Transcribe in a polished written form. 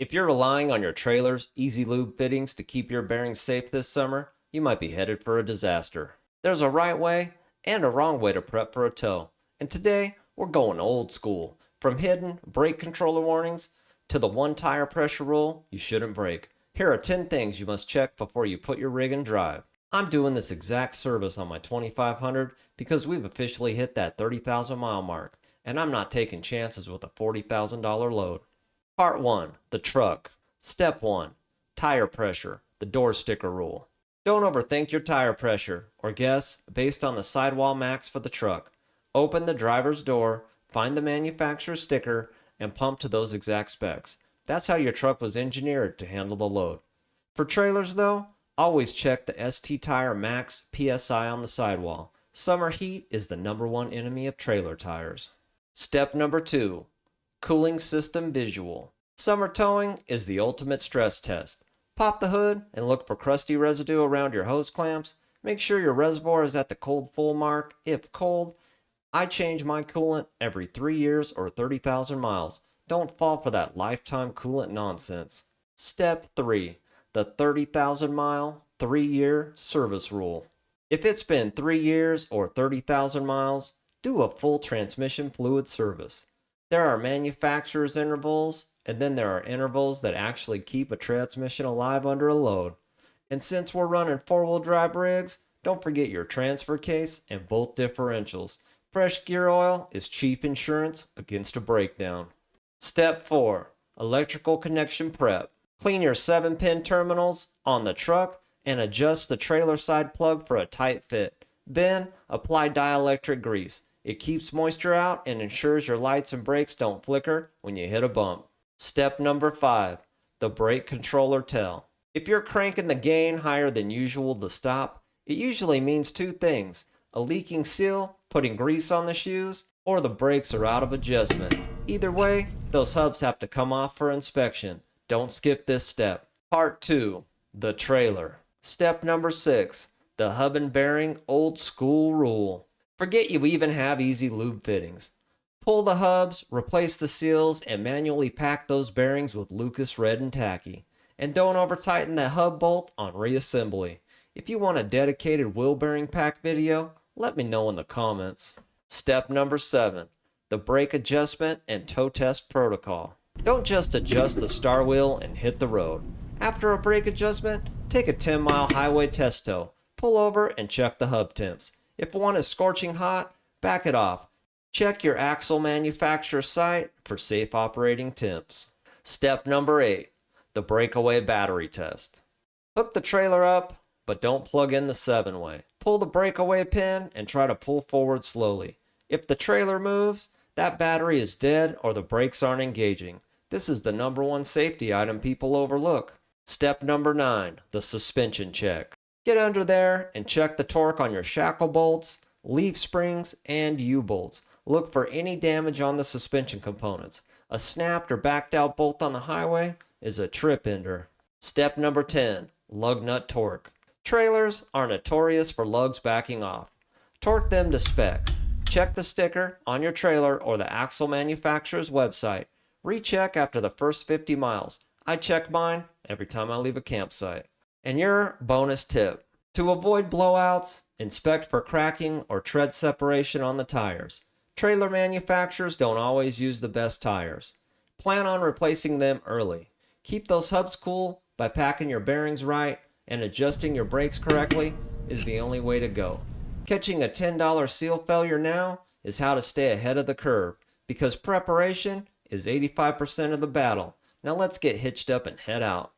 If you're relying on your trailer's EZ-Lube fittings to keep your bearings safe this summer, you might be headed for a disaster. There's a right way and a wrong way to prep for a tow, and today we're going old school. From hidden brake controller warnings to the one tire pressure rule you shouldn't break. Here are 10 things you must check before you put your rig in drive. I'm doing this exact service on my 2500 because we've officially hit that 30,000 mile mark, and I'm not taking chances with a $40,000 load. Part 1. The truck. Step 1. Tire pressure. The door sticker rule. Don't overthink your tire pressure, or guess, based on the sidewall max for the truck. Open the driver's door, find the manufacturer's sticker, and pump to those exact specs. That's how your truck was engineered to handle the load. For trailers though, always check the ST Tire Max PSI on the sidewall. Summer heat is the #1 enemy of trailer tires. Step number 2. Cooling system visual. Summer towing is the ultimate stress test. Pop the hood and look for crusty residue around your hose clamps. Make sure your reservoir is at the cold full mark. If cold, I change my coolant every 3 years or 30,000 miles. Don't fall for that lifetime coolant nonsense. Step 3. The 30,000 mile, 3-year service rule. If it's been 3 years or 30,000 miles, do a full transmission fluid service. There are manufacturer's intervals, and then there are intervals that actually keep a transmission alive under a load. And since we're running 4-wheel drive rigs, don't forget your transfer case and both differentials. Fresh gear oil is cheap insurance against a breakdown. Step 4. Electrical connection prep. Clean your 7-pin terminals on the truck and adjust the trailer side plug for a tight fit. Then, apply dielectric grease. It keeps moisture out and ensures your lights and brakes don't flicker when you hit a bump. Step number 5. The brake controller tell. If you're cranking the gain higher than usual to stop, it usually means 2 things: a leaking seal, putting grease on the shoes, or the brakes are out of adjustment. Either way, those hubs have to come off for inspection. Don't skip this step. Part 2. The trailer. Step number 6. The hub and bearing old school rule. Forget you even have EZ-Lube fittings. Pull the hubs, replace the seals, and manually pack those bearings with Lucas Red and Tacky. And don't over-tighten that hub bolt on reassembly. If you want a dedicated wheel bearing pack video, let me know in the comments. Step number 7. The brake adjustment and tow test protocol. Don't just adjust the star wheel and hit the road. After a brake adjustment, take a 10-mile highway test tow. Pull over and check the hub temps. If one is scorching hot, back it off. Check your axle manufacturer site for safe operating temps. Step number 8. The breakaway battery test. Hook the trailer up, but don't plug in the 7-way. Pull the breakaway pin and try to pull forward slowly. If the trailer moves, that battery is dead or the brakes aren't engaging. This is the #1 safety item people overlook. Step number 9. The suspension check. Get under there and check the torque on your shackle bolts, leaf springs, and U-bolts. Look for any damage on the suspension components. A snapped or backed out bolt on the highway is a trip ender. Step number 10. Lug nut torque. Trailers are notorious for lugs backing off. Torque them to spec. Check the sticker on your trailer or the axle manufacturer's website. Recheck after the first 50 miles. I check mine every time I leave a campsite. And your bonus tip: to avoid blowouts, inspect for cracking or tread separation on the tires. Trailer manufacturers don't always use the best tires. Plan on replacing them early. Keep those hubs cool by packing your bearings right, and adjusting your brakes correctly is the only way to go. Catching a $10 seal failure now is how to stay ahead of the curve, because preparation is 85% of the battle. Now let's get hitched up and head out.